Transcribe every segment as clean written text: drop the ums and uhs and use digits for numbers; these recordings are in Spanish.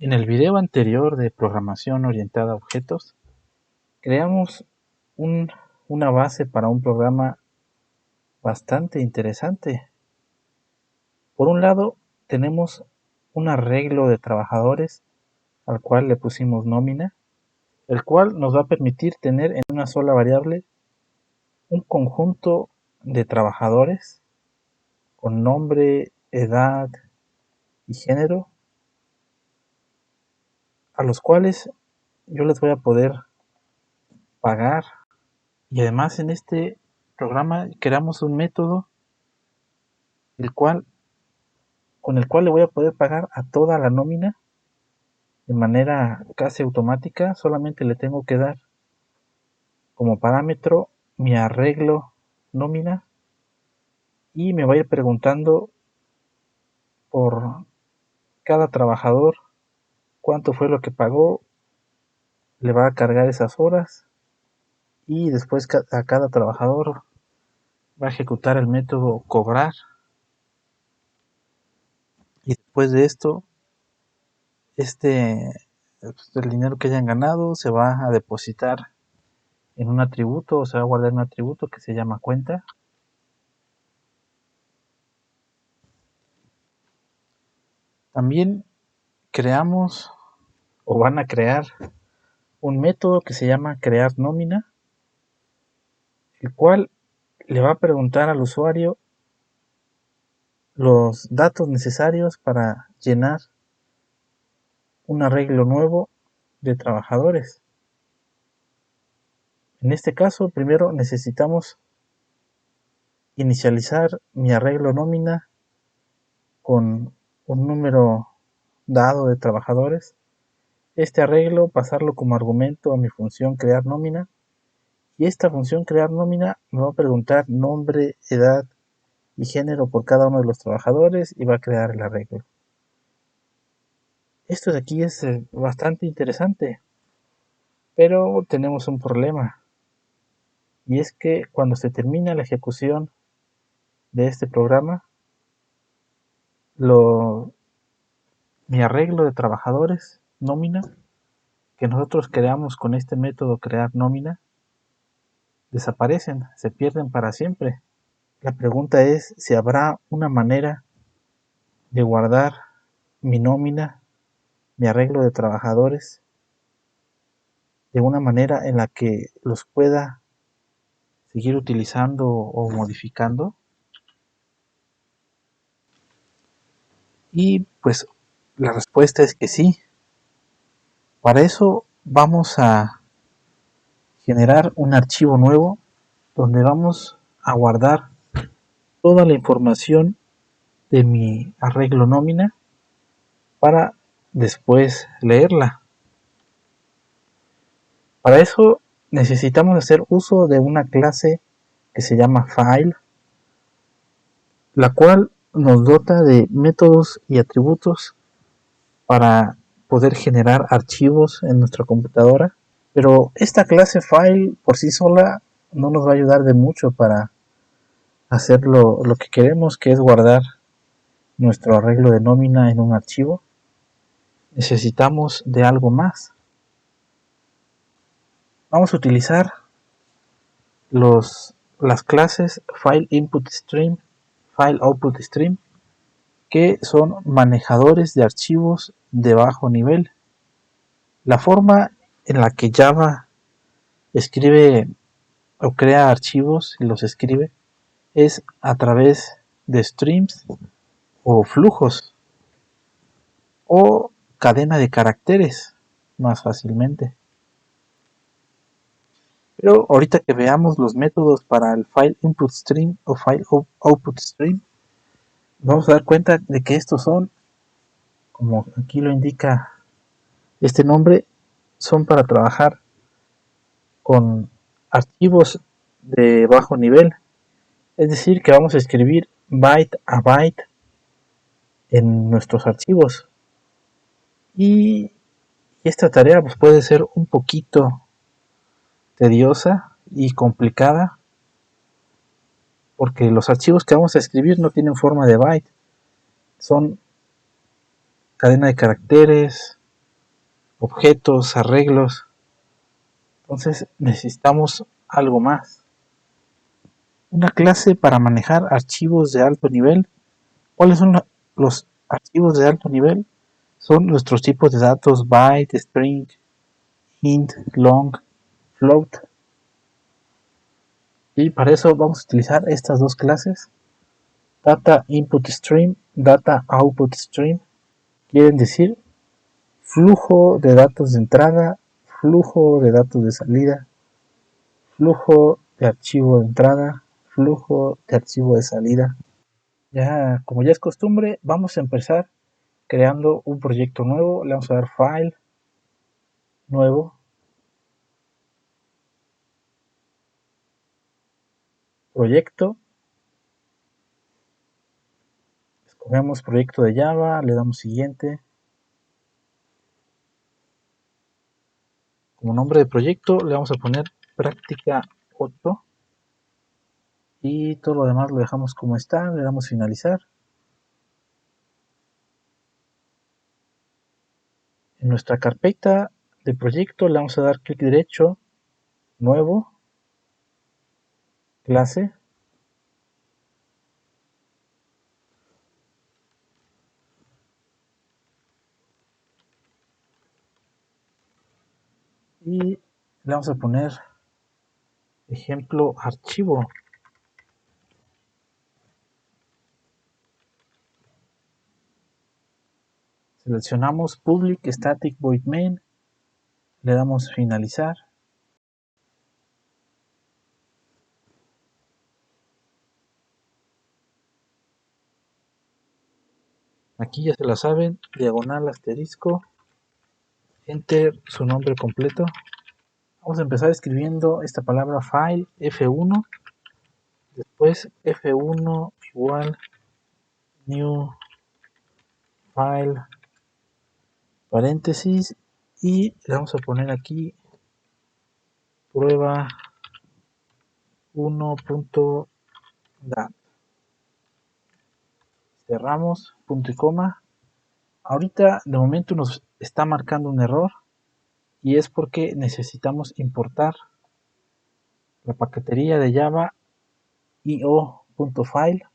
En el video anterior de programación orientada a objetos, creamos un- una base para un programa bastante interesante. Por un lado, tenemos un arreglo de trabajadores al cual le pusimos nómina, el cual nos va a permitir tener en una sola variable un conjunto de trabajadores con nombre, edad y género, a los cuales yo les voy a poder pagar. Y además en este programa creamos un método el cual, con el cual le voy a poder pagar a toda la nómina de manera casi automática. Solamente le tengo que dar como parámetro mi arreglo nómina y me va a ir preguntando por cada trabajador cuánto fue lo que pagó, le va a cargar esas horas y después a cada trabajador va a ejecutar el método cobrar, y después de esto el dinero que hayan ganado se va a depositar en un atributo, o se va a guardar en un atributo que se llama cuenta. También creamos o van a crear un método que se llama crear nómina, el cual le va a preguntar al usuario los datos necesarios para llenar un arreglo nuevo de trabajadores. En este caso, primero necesitamos inicializar mi arreglo nómina con un número dado de trabajadores. Este arreglo pasarlo como argumento a mi función crear nómina, y esta función crear nómina me va a preguntar nombre, edad y género por cada uno de los trabajadores y va a crear el arreglo. Esto de aquí es bastante interesante, pero tenemos un problema, y es que cuando se termina la ejecución de este programa, mi arreglo de trabajadores nómina que nosotros creamos con este método crear nómina desaparecen, se pierden para siempre. La pregunta es si habrá una manera de guardar mi nómina, mi arreglo de trabajadores, de una manera en la que los pueda seguir utilizando o modificando. Y pues la respuesta es que sí. Para eso vamos a generar un archivo nuevo donde vamos a guardar toda la información de mi arreglo nómina para después leerla. Para eso necesitamos hacer uso de una clase que se llama file, la cual nos dota de métodos y atributos para poder generar archivos en nuestra computadora. Pero esta clase file por sí sola no nos va a ayudar de mucho para hacer lo que queremos, que es guardar nuestro arreglo de nómina en un archivo. Necesitamos de algo más. Vamos a utilizar las clases file input stream, file output stream, que son manejadores de archivos de bajo nivel. La forma en la que Java escribe o crea archivos y los escribe es a través de streams o flujos o cadena de caracteres más fácilmente. Pero ahorita que veamos los métodos para el file input stream o file output stream, vamos a dar cuenta de que estos son, como aquí lo indica este nombre, son para trabajar con archivos de bajo nivel. Es decir, que vamos a escribir byte a byte en nuestros archivos. Y esta tarea pues, puede ser un poquito tediosa y complicada, porque los archivos que vamos a escribir no tienen forma de byte, son cadena de caracteres objetos, arreglos. Entonces necesitamos algo más. Una clase para manejar archivos de alto nivel. ¿Cuáles son los archivos de alto nivel? Son nuestros tipos de datos byte, string, int, long, float. Y para eso vamos a utilizar estas dos clases. Data input stream, data output stream. Quieren decir flujo de datos de entrada, flujo de datos de salida, flujo de archivo de entrada, flujo de archivo de salida. Como ya es costumbre, vamos a empezar creando un proyecto nuevo. Le vamos a dar file, nuevo, proyecto, escogemos proyecto de Java, le damos siguiente. Como nombre de proyecto le vamos a poner práctica 8 y todo lo demás lo dejamos como está, le damos finalizar. En nuestra carpeta de proyecto le vamos a dar clic derecho, nuevo, clase, y le vamos a poner ejemplo archivo. Seleccionamos public static void main, le damos finalizar. Aquí ya se la saben, diagonal asterisco, enter su nombre completo. Vamos a empezar escribiendo esta palabra file F1, después F1 igual new file paréntesis y le vamos a poner aquí prueba 1.dat. Cerramos, punto y coma. Ahorita de momento nos está marcando un error y es porque necesitamos importar la paquetería de Java io.file.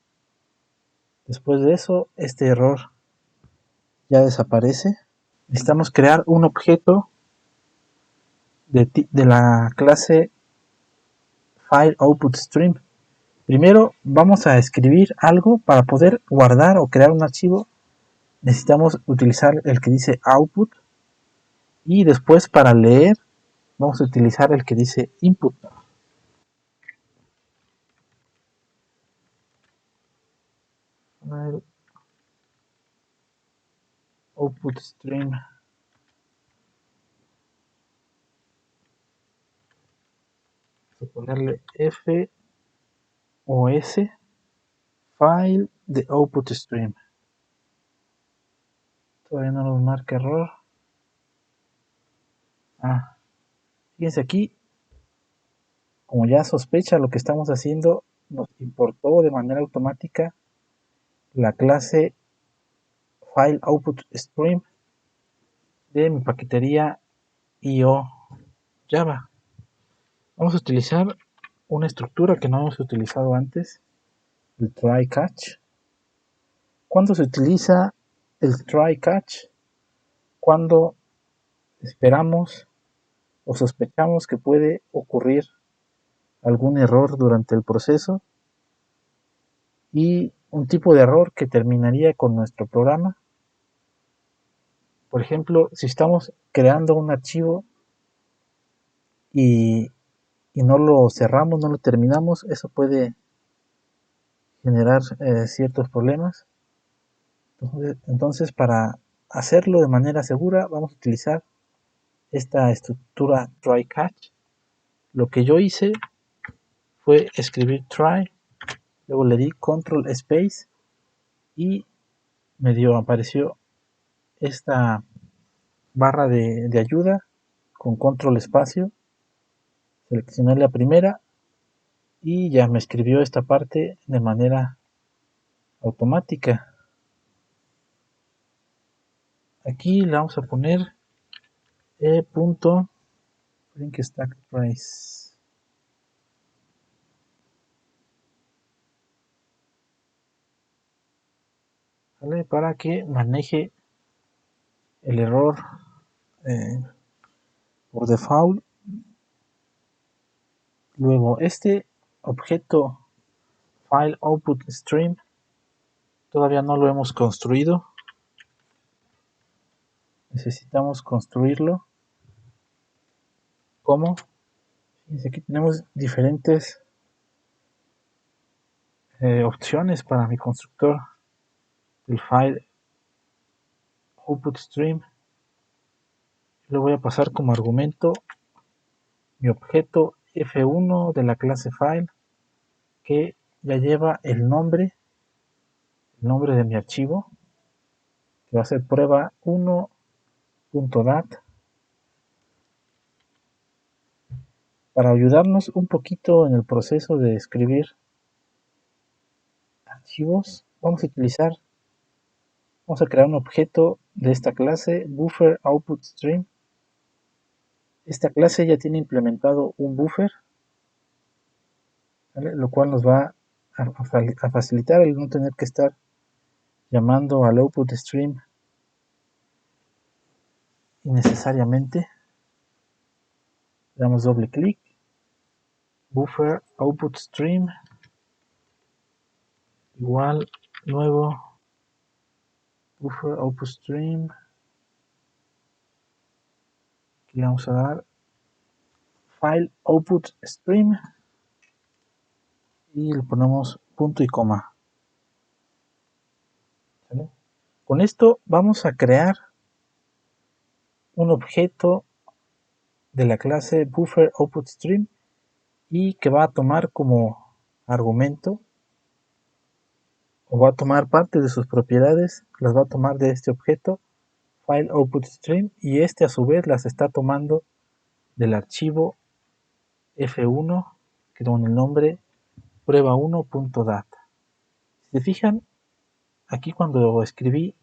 Después de eso, este error ya desaparece. Necesitamos crear un objeto de la clase file output stream. Primero vamos a escribir algo para poder guardar o crear un archivo. Necesitamos utilizar el que dice output y después para leer vamos a utilizar el que dice input. File output stream. Vamos a ponerle F o S file de output stream. Todavía no nos marca error. Fíjense aquí, como ya sospecha lo que estamos haciendo, nos importó de manera automática la clase file output stream de mi paquetería io Java. Vamos a utilizar una estructura que no hemos utilizado antes, el try catch. ¿Cuándo se utiliza el try catch? Cuando esperamos o sospechamos que puede ocurrir algún error durante el proceso y un tipo de error que terminaría con nuestro programa. Por ejemplo, si estamos creando un archivo y no lo cerramos, no lo terminamos, eso puede generar ciertos problemas. Entonces, para hacerlo de manera segura, vamos a utilizar esta estructura try catch. Lo que yo hice fue escribir try, luego le di control space y apareció esta barra de ayuda con control espacio. Seleccioné la primera y ya me escribió esta parte de manera automática. Aquí le vamos a poner e.bring_stack_trace, ¿vale? Para que maneje el error por default. Luego este objeto file output stream todavía no lo hemos construido, necesitamos construirlo. ¿Cómo? Fíjense, aquí tenemos diferentes opciones para mi constructor del file output stream. Lo voy a pasar como argumento mi objeto f1 de la clase file, que ya lleva el nombre de mi archivo, que va a ser prueba1.dat. Para ayudarnos un poquito en el proceso de escribir archivos, vamos a crear un objeto de esta clase buffer output stream. Esta clase ya tiene implementado un buffer, ¿vale? Lo cual nos va a facilitar el no tener que estar llamando al output stream innecesariamente. Le damos doble clic, buffer output stream igual nuevo buffer output stream. Aquí le vamos a dar file output stream y le ponemos punto y coma, ¿vale? Con esto vamos a crear un objeto de la clase buffer output stream y que va a tomar como argumento, o va a tomar parte de sus propiedades, las va a tomar de este objeto file output stream, y este a su vez las está tomando del archivo f1 que con el nombre prueba1.dat. Si se fijan, aquí cuando escribí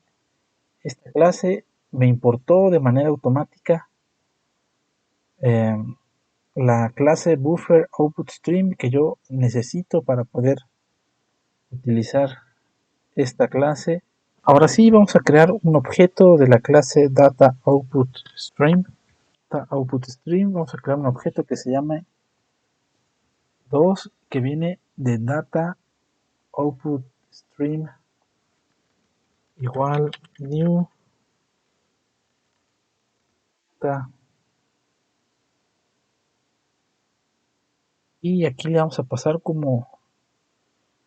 esta clase me importó de manera automática la clase buffer output stream que yo necesito para poder utilizar esta clase. Ahora sí, vamos a crear un objeto de la clase data output stream. Vamos a crear un objeto que se llame 2, que viene de data output stream igual new data, y aquí le vamos a pasar como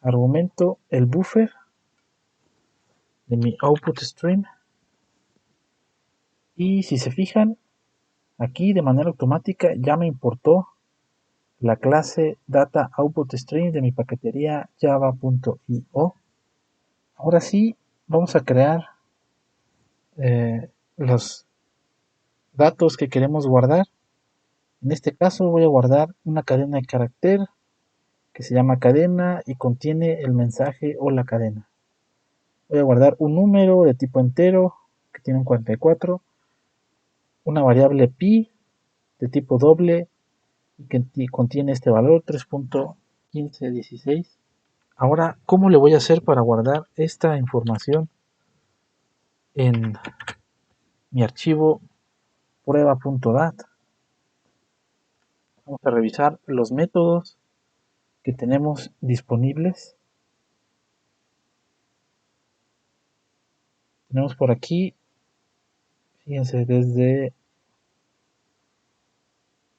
argumento el buffer de mi output stream. Y si se fijan, aquí de manera automática ya me importó la clase data output stream de mi paquetería java.io. Ahora sí, vamos a crear los datos que queremos guardar. En este caso voy a guardar una cadena de carácter que se llama cadena y contiene el mensaje o la cadena. Voy a guardar un número de tipo entero que tiene un 44, una variable pi de tipo doble y que contiene este valor 3.1516. Ahora, ¿cómo le voy a hacer para guardar esta información en mi archivo prueba.dat? Vamos a revisar los métodos que tenemos disponibles. Tenemos por aquí, fíjense,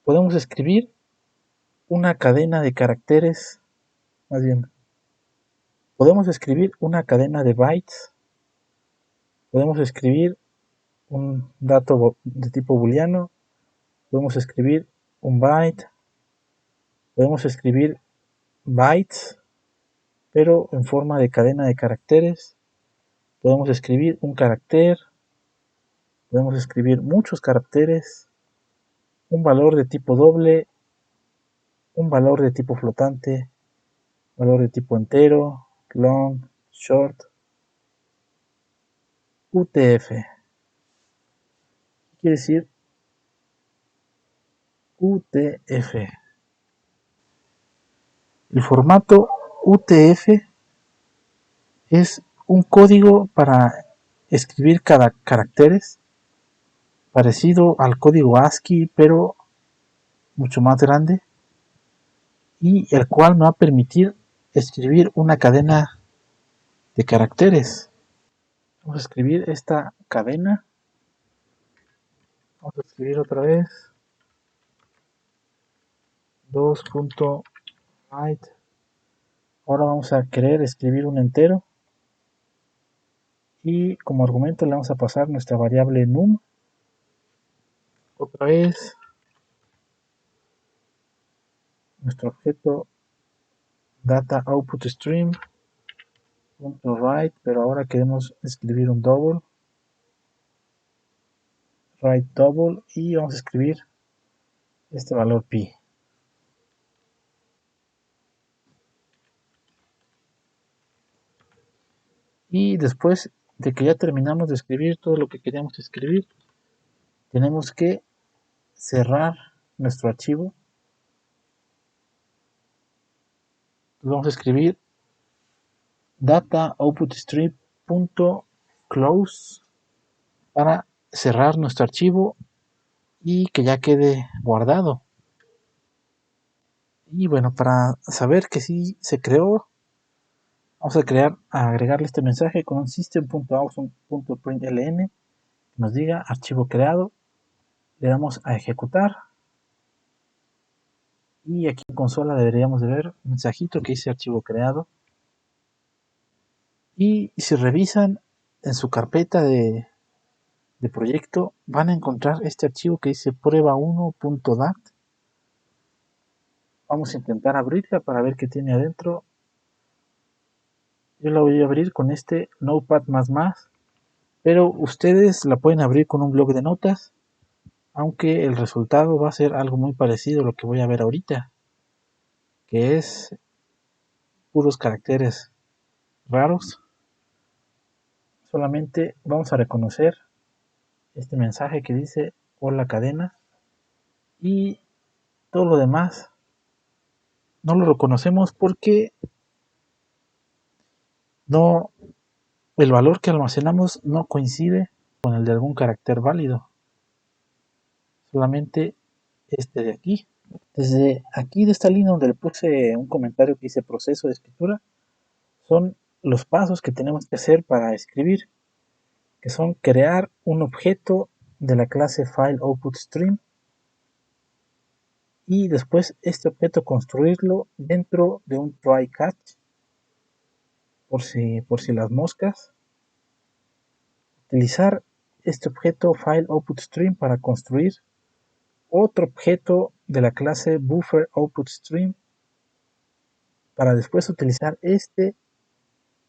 podemos escribir una cadena de caracteres, más bien, podemos escribir una cadena de bytes, podemos escribir un dato de tipo booleano, podemos escribir un byte, podemos escribir bytes, pero en forma de cadena de caracteres, podemos escribir un carácter, podemos escribir muchos caracteres, un valor de tipo doble, un valor de tipo flotante, valor de tipo entero, long, short, UTF. Quiere decir UTF. El formato UTF es un código para escribir cada caracteres parecido al código ASCII, pero mucho más grande, y el cual me va a permitir escribir una cadena de caracteres. Vamos a escribir esta cadena. Vamos a escribir otra vez 2.write. Ahora vamos a querer escribir un entero y como argumento le vamos a pasar nuestra variable num. Otra vez nuestro objeto data output stream .write, pero ahora queremos escribir un double, write double, y vamos a escribir este valor pi. Y después de que ya terminamos de escribir todo lo que queríamos escribir, tenemos que cerrar nuestro archivo. Vamos a escribir data output stream.close para cerrar nuestro archivo y que ya quede guardado. Y bueno, para saber que sí se creó, vamos a agregarle este mensaje con un system.out.println que nos diga archivo creado. Le damos a ejecutar y aquí en consola deberíamos de ver un mensajito que dice archivo creado. Y si revisan en su carpeta de proyecto, van a encontrar este archivo que dice prueba1.dat. Vamos a intentar abrirla para ver qué tiene adentro. Yo la voy a abrir con este Notepad++, pero ustedes la pueden abrir con un bloc de notas, aunque el resultado va a ser algo muy parecido a lo que voy a ver ahorita, que es puros caracteres raros. Solamente vamos a reconocer este mensaje que dice hola cadena, y todo lo demás no lo reconocemos porque no, el valor que almacenamos no coincide con el de algún carácter válido, solamente este de aquí. Desde aquí de esta línea donde le puse un comentario que dice proceso de escritura, son los pasos que tenemos que hacer para escribir, que son crear un objeto de la clase FileOutputStream y después este objeto construirlo dentro de un try catch por si las moscas. Utilizar este objeto FileOutputStream para construir otro objeto de la clase BufferOutputStream para después utilizar este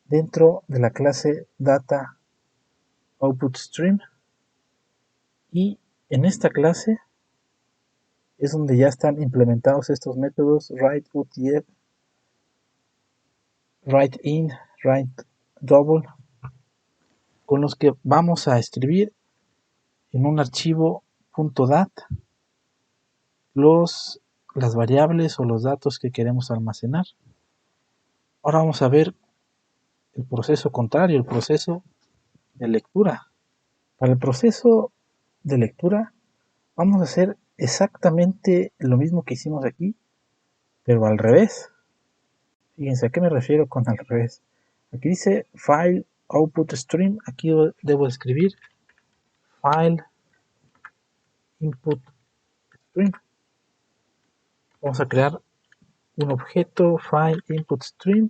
dentro de la clase DataOutputStream, y en esta clase es donde ya están implementados estos métodos writeUTF, writeIn, writeDouble, con los que vamos a escribir en un archivo .dat las variables o los datos que queremos almacenar. Ahora vamos a ver el proceso contrario, el proceso de lectura. Para el proceso de lectura vamos a hacer exactamente lo mismo que hicimos aquí, pero al revés. Fíjense a qué me refiero con al revés. Aquí dice file output stream, aquí debo escribir file input stream. Vamos a crear un objeto file input stream.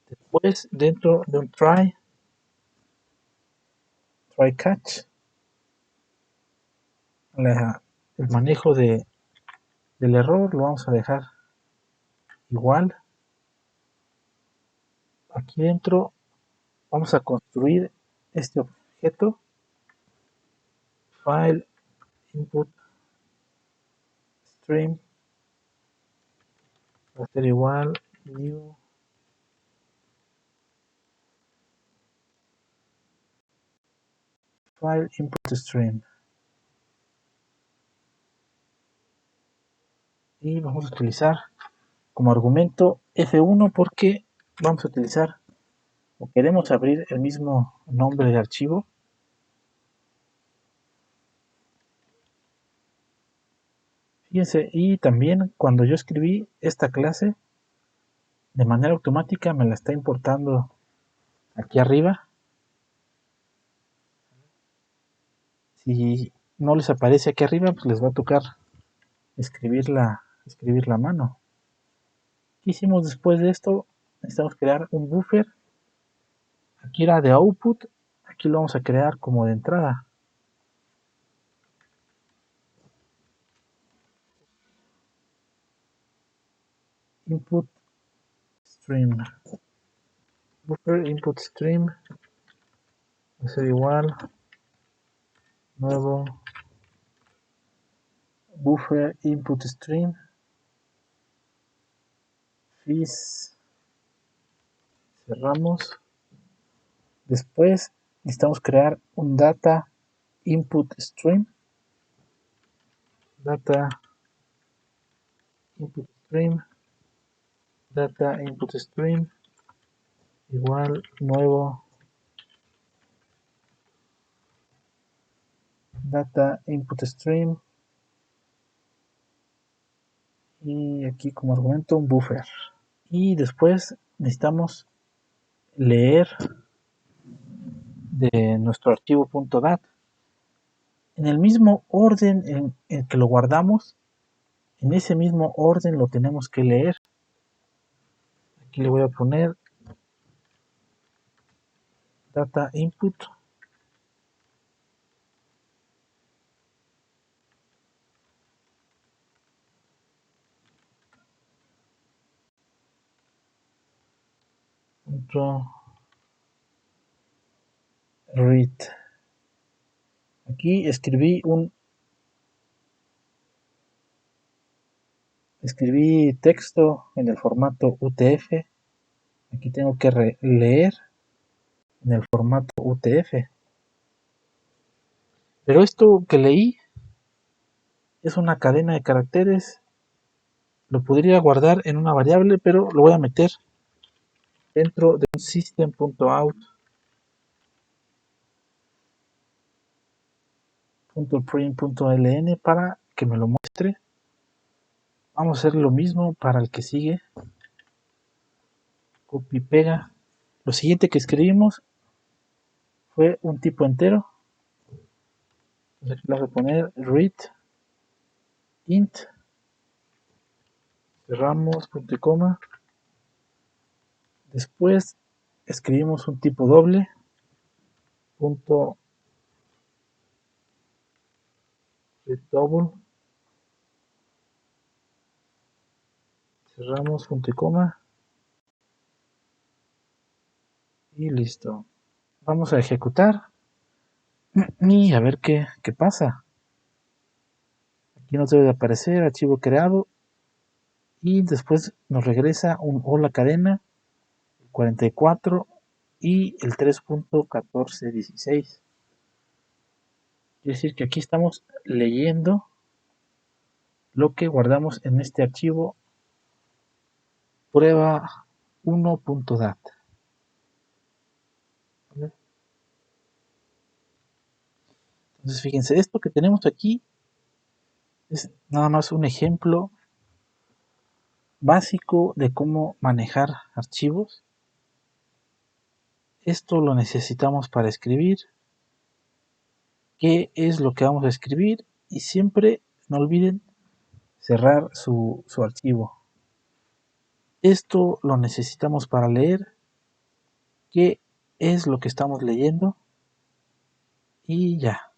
Después dentro de un try catch, el manejo del error lo vamos a dejar igual. Aquí dentro vamos a construir este objeto file input stream, va a ser igual new file input stream. y vamos a utilizar como argumento F1 porque vamos a utilizar o queremos abrir el mismo nombre de archivo. Fíjense, y también cuando yo escribí esta clase, de manera automática me la está importando aquí arriba. Si no les aparece aquí arriba, pues les va a tocar escribir la mano. ¿Qué hicimos después de esto? Necesitamos crear un buffer. Aquí era de output, aquí lo vamos a crear como de entrada. Input stream. Buffer input stream va a ser igual nuevo buffer input stream fis, cerramos. Después necesitamos crear un data input stream, data input stream, data input stream igual nuevo data input stream y aquí como argumento un buffer. Y después necesitamos leer de nuestro archivo .dat. En el mismo orden en que lo guardamos, en ese mismo orden lo tenemos que leer. Aquí le voy a poner data input read. Aquí escribí texto en el formato UTF. Aquí tengo que leer en el formato UTF. Pero esto que leí es una cadena de caracteres. Lo podría guardar en una variable, pero lo voy a meter dentro de un system.out.print.ln para que me lo muestre. Vamos a hacer lo mismo para el que sigue. Copy pega. Lo siguiente que escribimos fue un tipo entero. Entonces aquí le voy a poner read int, cerramos punto y coma. Después escribimos un tipo doble, punto read double, cerramos punto y coma y listo. Vamos a ejecutar y a ver qué pasa. Aquí nos debe de aparecer archivo creado y después nos regresa un hola cadena 44 y el 3.1416. Quiere decir que aquí estamos leyendo lo que guardamos en este archivo prueba 1.dat. Entonces fíjense, esto que tenemos aquí es nada más un ejemplo básico de cómo manejar archivos. Esto lo necesitamos para escribir. ¿Qué es lo que vamos a escribir? Y siempre no olviden cerrar su archivo. Esto lo necesitamos para leer. ¿Qué es lo que estamos leyendo? Y ya.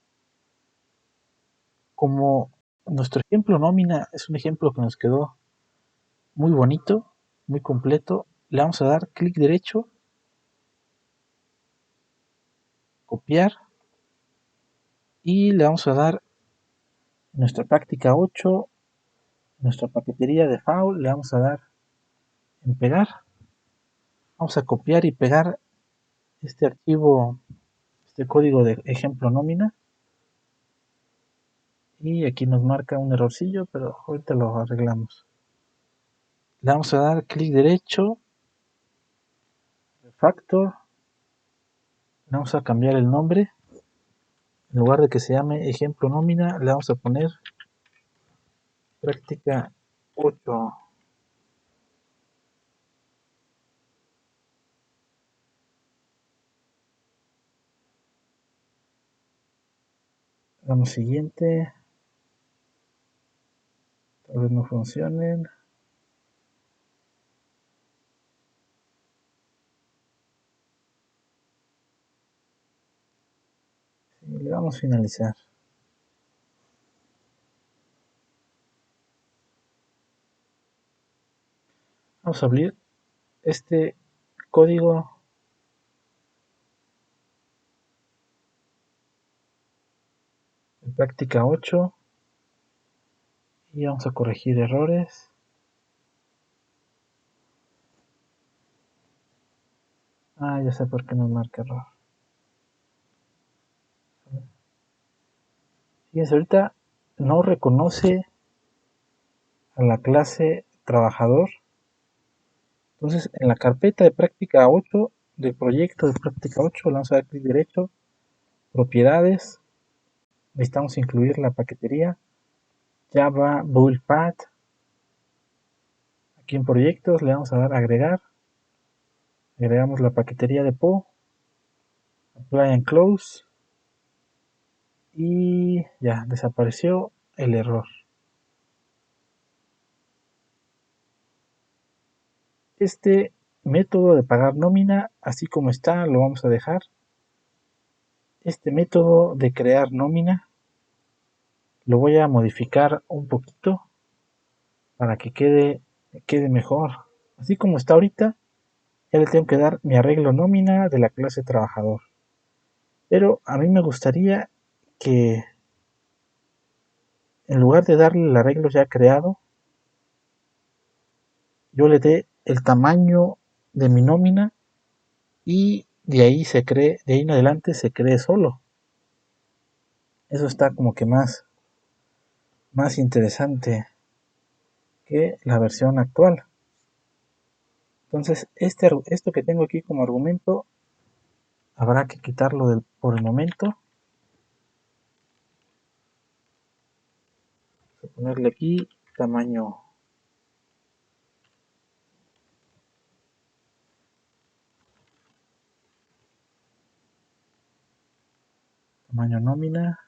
Como nuestro ejemplo nómina es un ejemplo que nos quedó muy bonito, muy completo, le vamos a dar clic derecho, copiar y le vamos a dar nuestra práctica 8, nuestra paquetería de FAU, le vamos a dar en pegar. Vamos a copiar y pegar este archivo, este código de ejemplo nómina. y aquí nos marca un errorcillo, pero ahorita lo arreglamos. Le vamos a dar clic derecho, refactor, le vamos a cambiar el nombre. En lugar de que se llame ejemplo nómina, le vamos a poner práctica 8. Damos siguiente. Tal vez no funcionen. Y le damos finalizar. Vamos a abrir este código en práctica 8 y vamos a corregir errores. Ya sé por qué nos marca error. Fíjense, ahorita no reconoce a la clase trabajador. Entonces, en la carpeta de práctica 8 del proyecto de práctica 8, le vamos a dar clic derecho, propiedades. Necesitamos incluir la paquetería Java Buildpad. Aquí en proyectos le vamos a dar agregar. Agregamos la paquetería de PO, apply and close, y ya desapareció el error. Este método de pagar nómina, así como está, lo vamos a dejar. Este método de crear nómina lo voy a modificar un poquito para que quede mejor. Así como está ahorita, ya le tengo que dar mi arreglo nómina de la clase trabajador. Pero a mí me gustaría que en lugar de darle el arreglo ya creado, yo le dé el tamaño de mi nómina y de ahí de ahí en adelante se cree solo. Eso está como que más interesante que la versión actual. Entonces, esto que tengo aquí como argumento habrá que quitarlo por el momento. Voy a ponerle aquí tamaño nómina.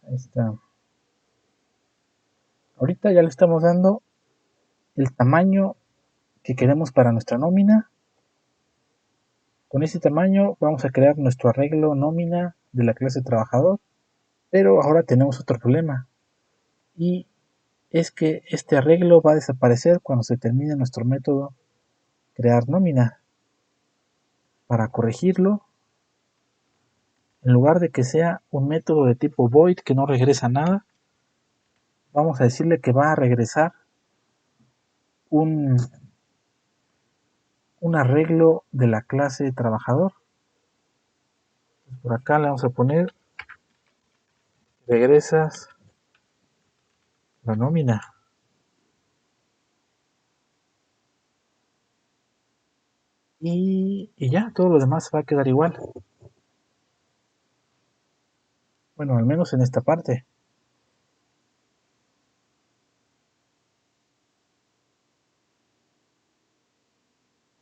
Ahí está. Ahorita ya le estamos dando el tamaño que queremos para nuestra nómina. Con ese tamaño vamos a crear nuestro arreglo nómina de la clase trabajador. Pero ahora tenemos otro problema. Y es que este arreglo va a desaparecer cuando se termine nuestro método crear nómina. Para corregirlo, en lugar de que sea un método de tipo void que no regresa nada, vamos a decirle que va a regresar un arreglo de la clase trabajador. Por acá le vamos a poner regresas la nómina. Y ya, todo lo demás va a quedar igual. Bueno, al menos en esta parte.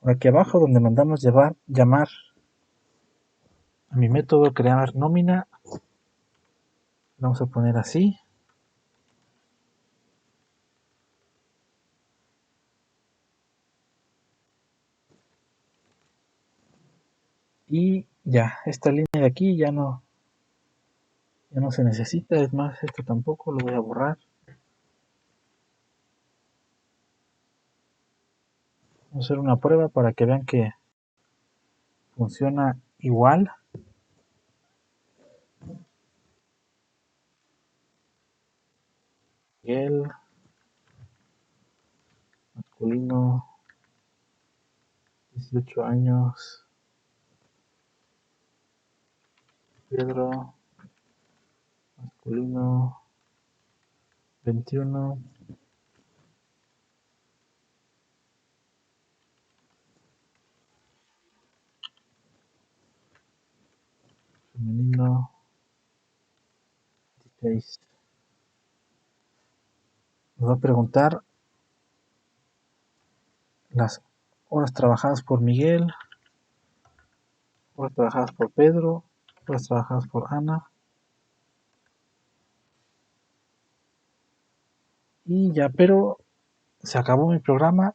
Por aquí abajo, donde mandamos llamar a mi método crear nómina, vamos a poner así. Y ya, esta línea de aquí ya no se necesita. Es más, esto tampoco lo voy a borrar. Vamos a hacer una prueba para que vean que funciona igual Miguel, masculino, 18 años, Pedro, masculino, 21, femenino, 16. Nos va a preguntar las horas trabajadas por Miguel, horas trabajadas por Pedro, horas trabajadas por Ana. Y ya, pero se acabó mi programa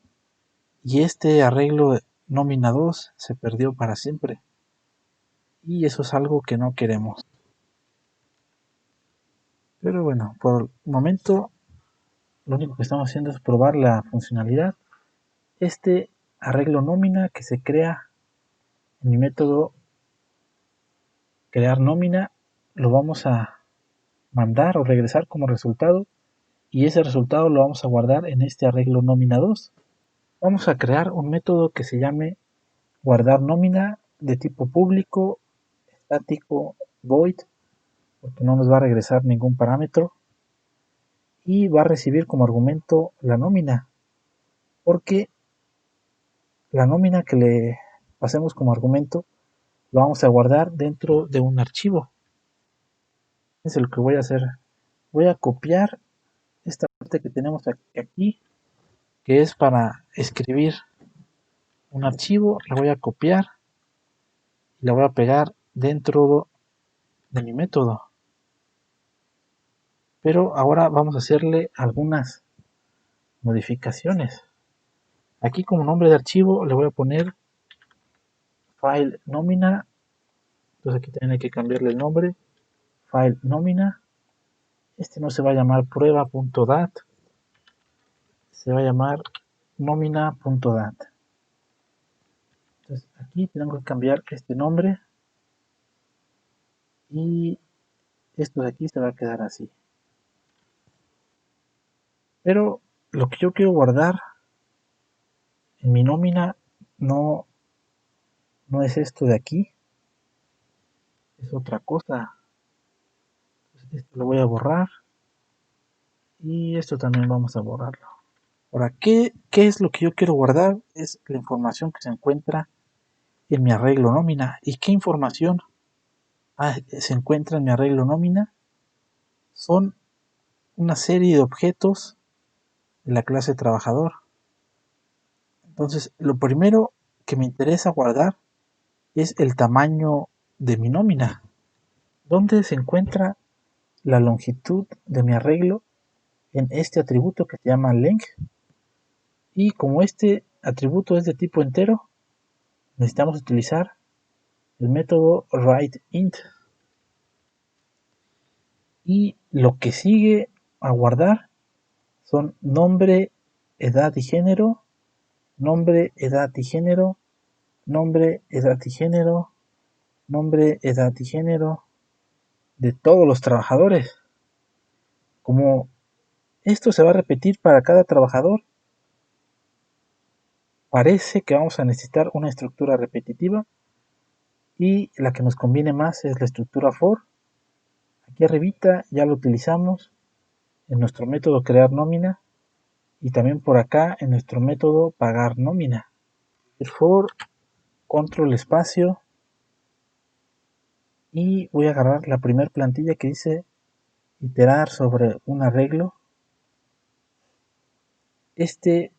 y este arreglo de nómina 2 se perdió para siempre. Y eso es algo que no queremos. Pero bueno, por el momento lo único que estamos haciendo es probar la funcionalidad. Este arreglo nómina que se crea en mi método crear nómina lo vamos a mandar o regresar como resultado y ese resultado lo vamos a guardar en este arreglo nómina 2. Vamos a crear un método que se llame guardar nómina de tipo público, estático, void, porque no nos va a regresar ningún parámetro y va a recibir como argumento la nómina, porque la nómina que le pasemos como argumento lo vamos a guardar dentro de un archivo. Es lo que voy a hacer. Voy a copiar esta parte que tenemos aquí, que es para escribir un archivo, la voy a copiar y la voy a pegar dentro de mi método. Pero ahora vamos a hacerle algunas modificaciones. Aquí como nombre de archivo le voy a poner file nómina. Entonces aquí también hay que cambiarle el nombre. File nómina. Este no se va a llamar prueba.dat. Se va a llamar nómina.dat. Entonces aquí tengo que cambiar este nombre. Y esto de aquí se va a quedar así. Pero lo que yo quiero guardar en mi nómina no es esto de aquí. Es otra cosa. Entonces esto lo voy a borrar. Y esto también vamos a borrarlo. Ahora, ¿qué es lo que yo quiero guardar? Es la información que se encuentra en mi arreglo nómina. ¿Y qué información se encuentra en mi arreglo nómina? Son una serie de objetos de la clase trabajador. Entonces, lo primero que me interesa guardar es el tamaño de mi nómina. ¿Dónde se encuentra la longitud de mi arreglo? En este atributo que se llama length. Y como este atributo es de tipo entero, necesitamos utilizar el método writeInt. Y lo que sigue a guardar son nombre, edad y género, nombre, edad y género, nombre, edad y género, nombre, edad y género de todos los trabajadores. Como esto se va a repetir para cada trabajador, parece que vamos a necesitar una estructura repetitiva y la que nos conviene más es la estructura for. Aquí arribita ya lo utilizamos en nuestro método crear nómina y también por acá en nuestro método pagar nómina. El for control espacio y voy a agarrar la primera plantilla que dice iterar sobre un arreglo. Esta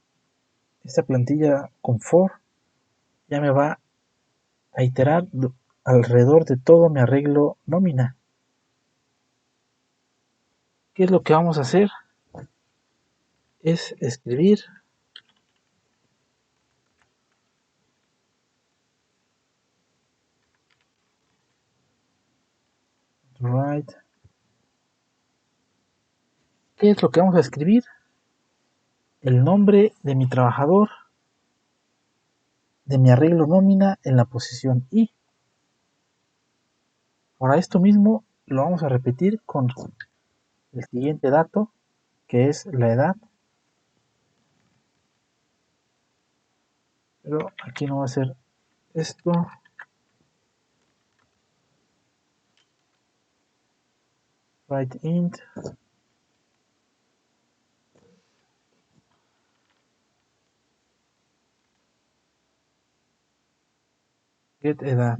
plantilla con for ya me va a iterar alrededor de todo mi arreglo nómina. ¿Qué es lo que vamos a hacer? Es escribir write. ¿Qué es lo que vamos a escribir? El nombre de mi trabajador de mi arreglo nómina en la posición I. Ahora esto mismo lo vamos a repetir con el siguiente dato, que es la edad. Pero aquí no va a ser esto. Write int. Get edad.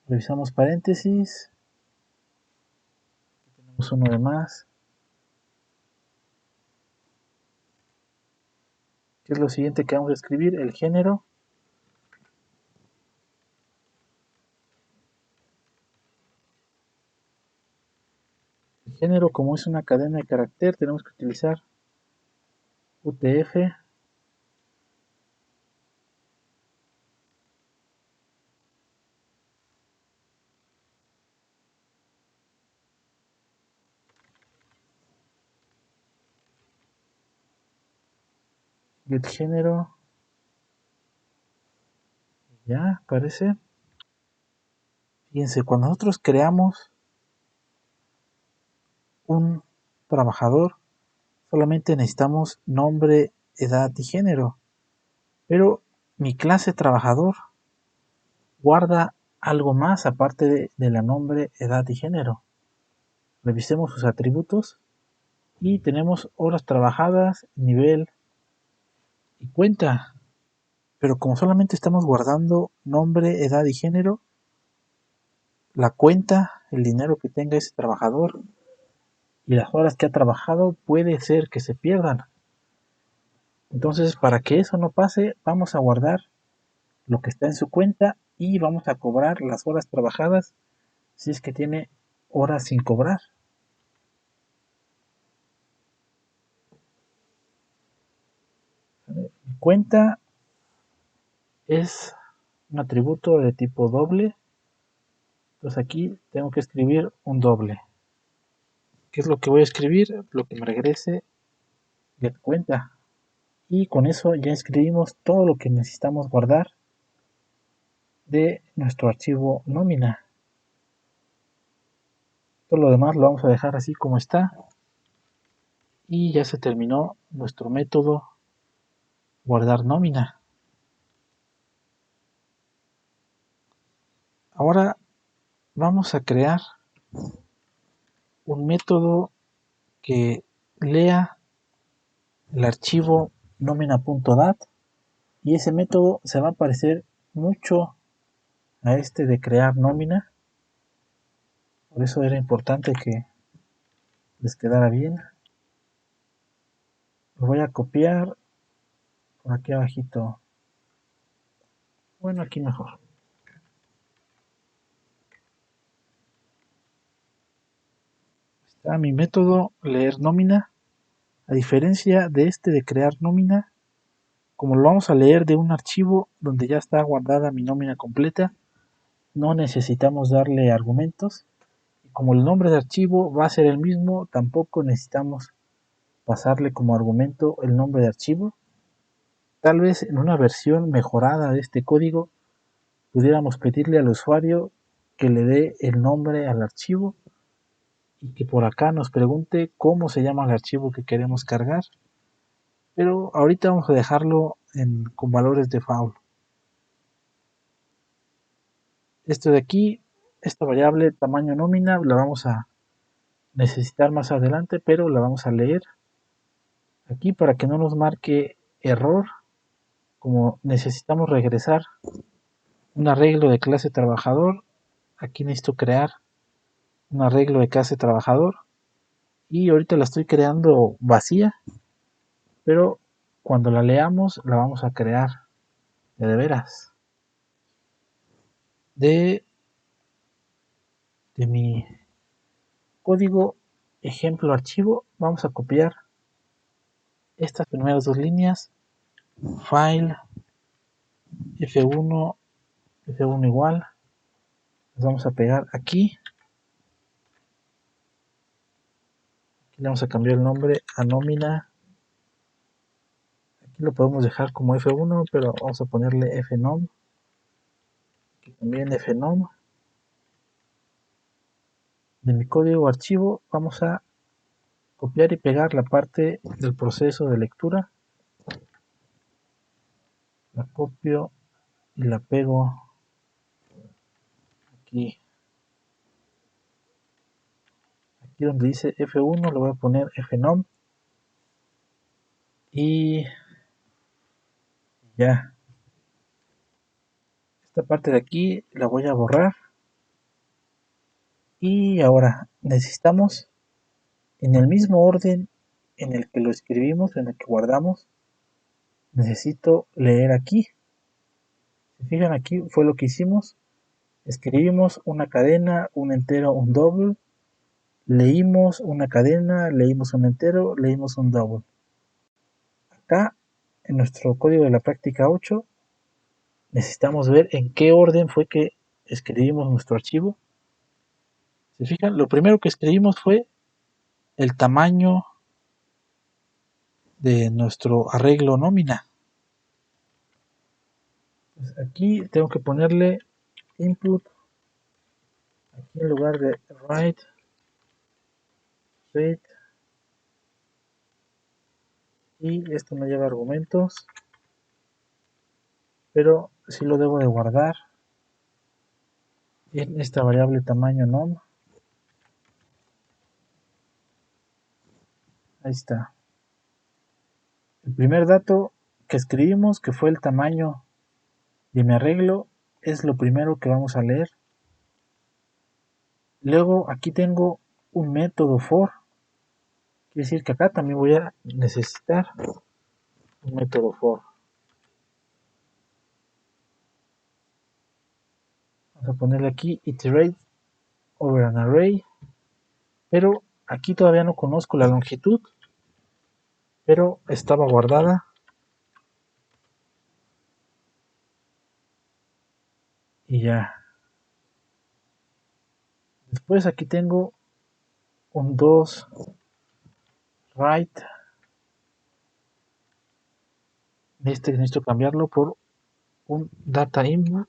Revisamos paréntesis. Tenemos uno de más. ¿Qué es lo siguiente que vamos a escribir? El género. El género, como es una cadena de carácter, tenemos que utilizar UTF. Get género. Ya, parece. Fíjense, cuando nosotros creamos un trabajador, solamente necesitamos nombre, edad y género. Pero mi clase trabajador guarda algo más aparte de la nombre, edad y género. Revisemos sus atributos y tenemos horas trabajadas, nivel y cuenta. Pero como solamente estamos guardando nombre, edad y género, la cuenta, el dinero que tenga ese trabajador y las horas que ha trabajado puede ser que se pierdan. Entonces, para que eso no pase, vamos a guardar lo que está en su cuenta y vamos a cobrar las horas trabajadas si es que tiene horas sin cobrar. Cuenta es un atributo de tipo doble. Entonces aquí tengo que escribir un doble. ¿Qué es lo que voy a escribir? Lo que me regrese get cuenta. Y con eso ya escribimos todo lo que necesitamos guardar de nuestro archivo nómina. Todo lo demás lo vamos a dejar así como está. Y ya se terminó nuestro método guardar nómina. Ahora vamos a crear un método que lea el archivo nómina.dat y ese método se va a parecer mucho a este de crear nómina. Por eso era importante que les quedara bien. Lo voy a copiar por aquí abajito. Bueno, aquí mejor. Está mi método leer nómina. A diferencia de este de crear nómina, como lo vamos a leer de un archivo donde ya está guardada mi nómina completa, no necesitamos darle argumentos. Y como el nombre de archivo va a ser el mismo, tampoco necesitamos pasarle como argumento el nombre de archivo. Tal vez en una versión mejorada de este código pudiéramos pedirle al usuario que le dé el nombre al archivo y que por acá nos pregunte cómo se llama el archivo que queremos cargar. Pero ahorita vamos a dejarlo con valores default. Esto de aquí, esta variable tamaño nómina, la vamos a necesitar más adelante, pero la vamos a leer aquí para que no nos marque error. Como necesitamos regresar un arreglo de clase trabajador, aquí necesito crear un arreglo de clase trabajador y ahorita la estoy creando vacía, pero cuando la leamos la vamos a crear de veras. De mi código ejemplo archivo vamos a copiar estas primeras dos líneas, file f1 f1 igual, las vamos a pegar aquí. Aquí le vamos a cambiar el nombre a nómina. Aquí lo podemos dejar como f1, pero vamos a ponerle fnom. Aquí también fnom. de mi código archivo vamos a copiar y pegar la parte del proceso de lectura. La copio y la pego aquí. Aquí donde dice F1 le voy a poner fnom. Y ya. Esta parte de aquí la voy a borrar. Y ahora necesitamos, en el mismo orden en el que lo escribimos, en el que guardamos, necesito leer aquí. Si fijan, aquí fue lo que hicimos. Escribimos una cadena, un entero, un double. Leímos una cadena, leímos un entero, leímos un double. Acá, en nuestro código de la práctica 8, necesitamos ver en qué orden fue que escribimos nuestro archivo. ¿Se fijan? Lo primero que escribimos fue el tamaño de nuestro arreglo nómina. Pues aquí tengo que ponerle input, aquí en lugar de write, read, y esto no lleva argumentos, pero sí lo debo de guardar en esta variable tamaño nom. Ahí está. El primer dato que escribimos, que fue el tamaño de mi arreglo, es lo primero que vamos a leer. Luego aquí tengo un método for. Quiere decir que acá también voy a necesitar un método for. Vamos a ponerle aquí iterate over an array. Pero aquí todavía no conozco la longitud. Pero estaba guardada. Y ya. Después aquí tengo un 2 write. Necesito cambiarlo por un data input.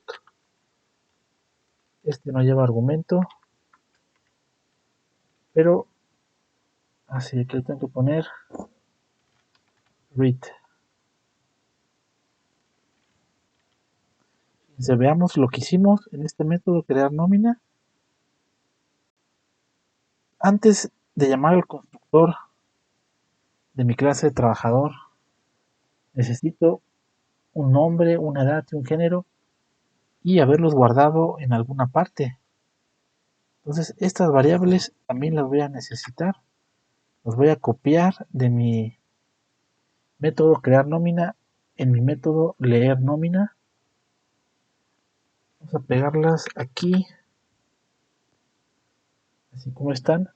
Este no lleva argumento. Pero así que tengo que poner read. Si veamos lo que hicimos en este método crear nómina. Antes de llamar al constructor de mi clase de trabajador, necesito un nombre, una edad y un género y haberlos guardado en alguna parte. Entonces estas variables también las voy a necesitar. Las voy a copiar de mi método crear nómina en mi método leer nómina. Vamos a pegarlas aquí, así como están.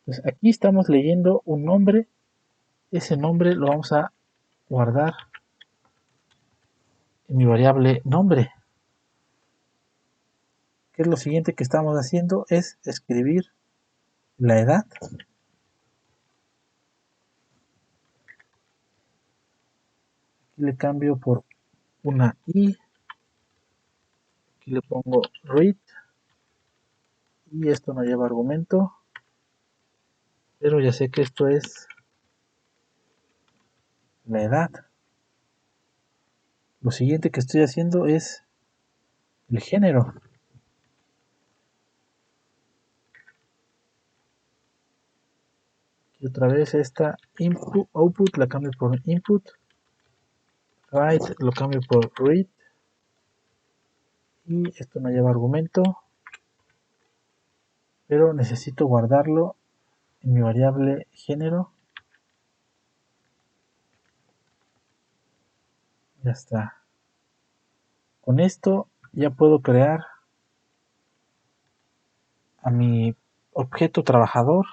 Entonces aquí estamos leyendo un nombre. Ese nombre lo vamos a guardar en mi variable nombre. ¿Qué es lo siguiente que estamos haciendo? Es escribir la edad. Aquí le cambio por una i. Aquí le pongo read. Y esto no lleva argumento. Pero ya sé que esto es la edad. Lo siguiente que estoy haciendo es el género. Y otra vez esta input, output la cambio por input. Write lo cambio por read. Y esto no lleva argumento. Pero necesito guardarlo en mi variable género. Ya está. Con esto ya puedo crear a mi objeto trabajador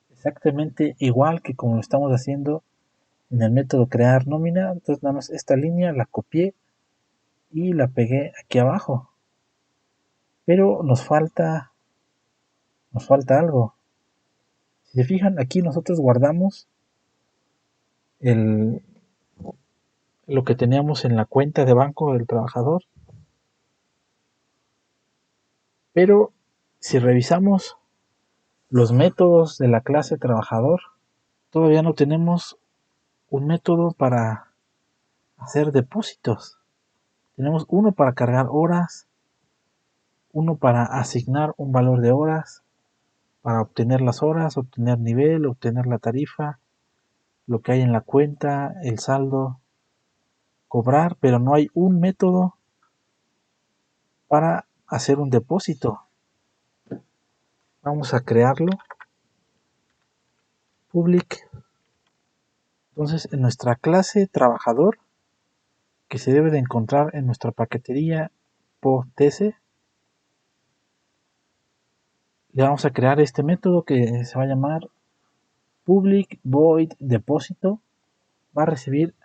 exactamente igual que como lo estamos haciendo en el método crear nómina. Entonces nada más esta línea la copié y la pegué aquí abajo. Pero nos falta algo. Si se fijan, aquí nosotros guardamos lo que teníamos en la cuenta de banco del trabajador. Pero si revisamos los métodos de la clase trabajador, todavía no tenemos un método para hacer depósitos. Tenemos uno para cargar horas, uno para asignar un valor de horas, para obtener las horas, obtener nivel, obtener la tarifa, lo que hay en la cuenta, el saldo, cobrar, pero no hay un método para hacer un depósito. Vamos a crearlo. Public. Entonces, en nuestra clase trabajador, que se debe de encontrar en nuestra paquetería POTC, le vamos a crear este método que se va a llamar public void depósito. Va a recibir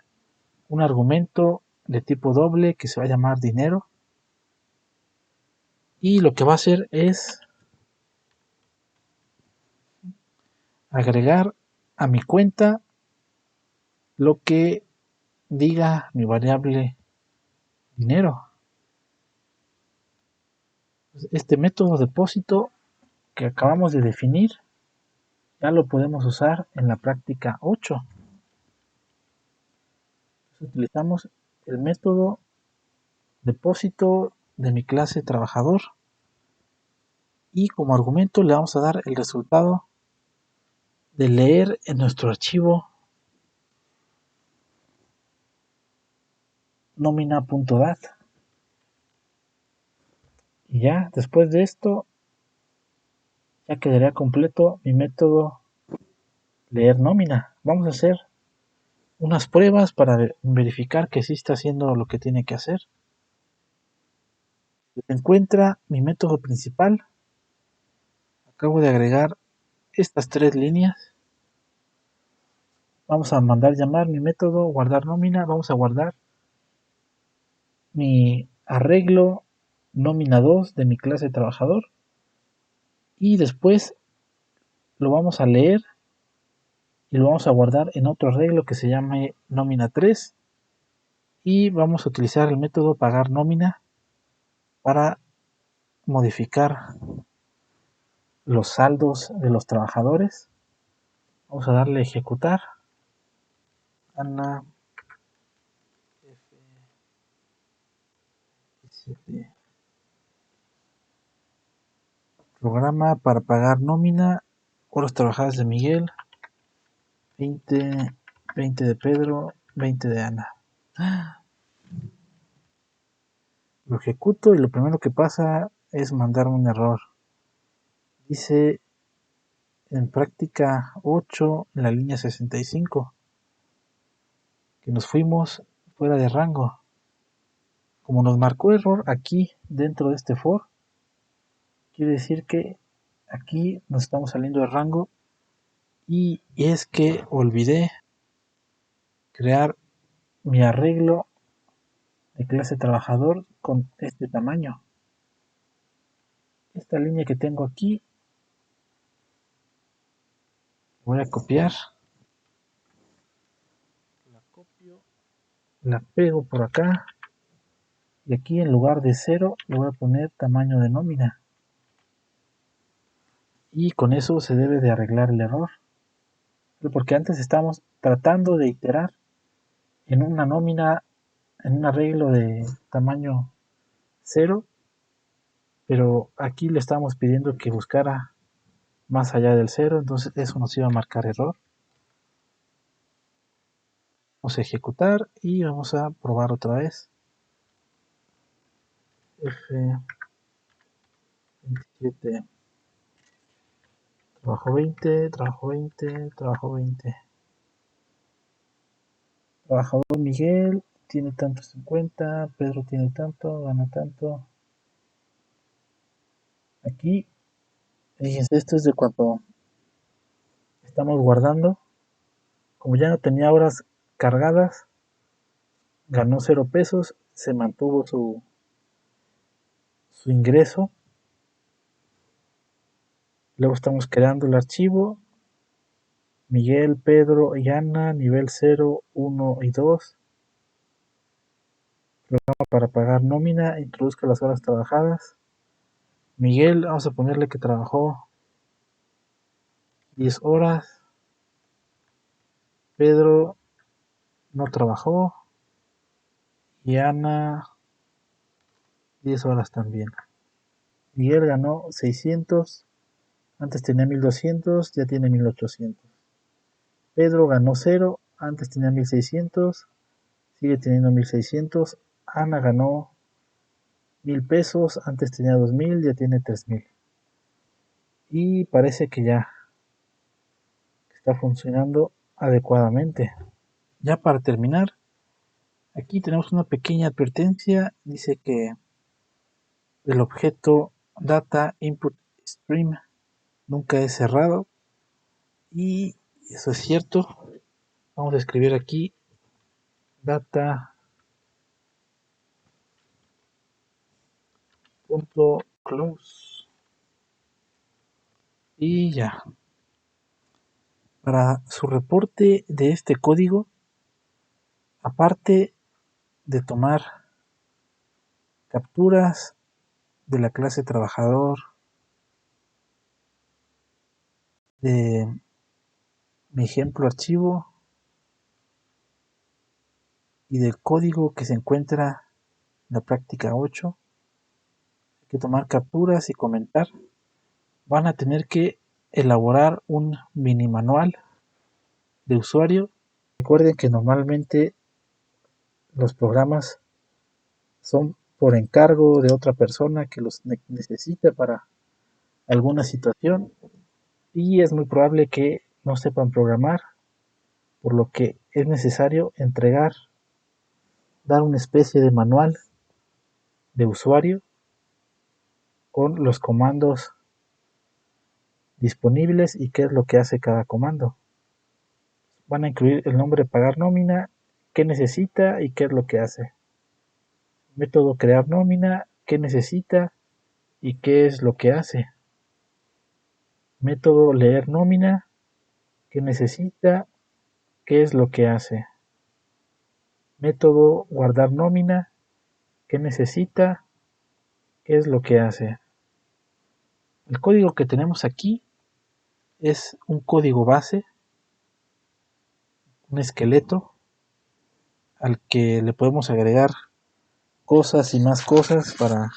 un argumento de tipo doble que se va a llamar dinero, y lo que va a hacer es agregar a mi cuenta lo que diga mi variable dinero. Este método depósito que acabamos de definir ya lo podemos usar en la práctica 8. Entonces, utilizamos el método depósito de mi clase trabajador y como argumento le vamos a dar el resultado de leer en nuestro archivo nómina.dat. Y ya después de esto ya quedaría completo mi método leer nómina. Vamos a hacer unas pruebas para verificar que sí está haciendo lo que tiene que hacer. Se encuentra mi método principal. Acabo de agregar estas 3 líneas. Vamos a mandar llamar mi método guardar nómina. Vamos a guardar mi arreglo nómina 2 de mi clase trabajador. Y después lo vamos a leer y lo vamos a guardar en otro arreglo que se llame nómina 3. Y vamos a utilizar el método pagar nómina para modificar los saldos de los trabajadores. Vamos a darle a ejecutar. Ana F7. Programa para pagar nómina. Horas trabajadas de Miguel. 20 de Pedro. 20 de Ana. Lo ejecuto y lo primero que pasa es mandarme un error. Dice en práctica 8, en la línea 65, que nos fuimos fuera de rango. Como nos marcó error aquí dentro de este for, quiere decir que aquí nos estamos saliendo de rango, y es que olvidé crear mi arreglo de clase trabajador con este tamaño. Esta línea que tengo aquí voy a copiar, la copio, la pego por acá, y aquí en lugar de 0 le voy a poner tamaño de nómina, y con eso se debe de arreglar el error, porque antes estábamos tratando de iterar en una nómina, en un arreglo de tamaño 0, pero aquí le estábamos pidiendo que buscara más allá del 0, entonces eso nos iba a marcar error. Vamos a ejecutar y vamos a probar otra vez. F27, trabajo 20, trabajo 20, trabajo 20. Trabajador Miguel tiene tantos en cuenta, Pedro tiene tanto, gana tanto. Aquí, fíjense, esto es de cuando estamos guardando. Como ya no tenía horas cargadas, ganó 0 pesos, se mantuvo su ingreso. Luego estamos creando el archivo. Miguel, Pedro y Ana, nivel 0, 1 y 2. Programa para pagar nómina, introduzca las horas trabajadas. Miguel, vamos a ponerle que trabajó 10 horas. Pedro no trabajó. Y Ana 10 horas también. Miguel ganó 600. Antes tenía 1200, ya tiene 1800. Pedro ganó 0. Antes tenía 1600. Sigue teniendo 1600. Ana ganó 1000 pesos. Antes tenía 2000, ya tiene 3000. Y parece que ya está funcionando adecuadamente. Ya para terminar, aquí tenemos una pequeña advertencia. Dice que el objeto Data Input Stream nunca es cerrado. Y eso es cierto. Vamos a escribir aquí data punto close y ya. Para su reporte de este código, aparte de tomar capturas de la clase trabajador, de mi ejemplo archivo y del código que se encuentra en la práctica 8, hay que tomar capturas y comentar. Van a tener que elaborar un mini manual de usuario. Recuerden que normalmente los programas son por encargo de otra persona que los necesita para alguna situación y es muy probable que no sepan programar, por lo que es necesario dar una especie de manual de usuario con los comandos disponibles y qué es lo que hace cada comando. Van a incluir el nombre pagar nómina, qué necesita y qué es lo que hace. Método crear nómina, qué necesita y qué es lo que hace. Método leer nómina, qué necesita, qué es lo que hace. Método guardar nómina, qué necesita, qué es lo que hace. El código que tenemos aquí es un código base, un esqueleto al que le podemos agregar cosas y más cosas para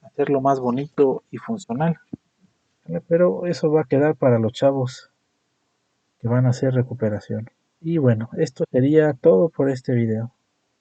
hacerlo más bonito y funcional. Pero eso va a quedar para los chavos que van a hacer recuperación. Y bueno, esto sería todo por este video.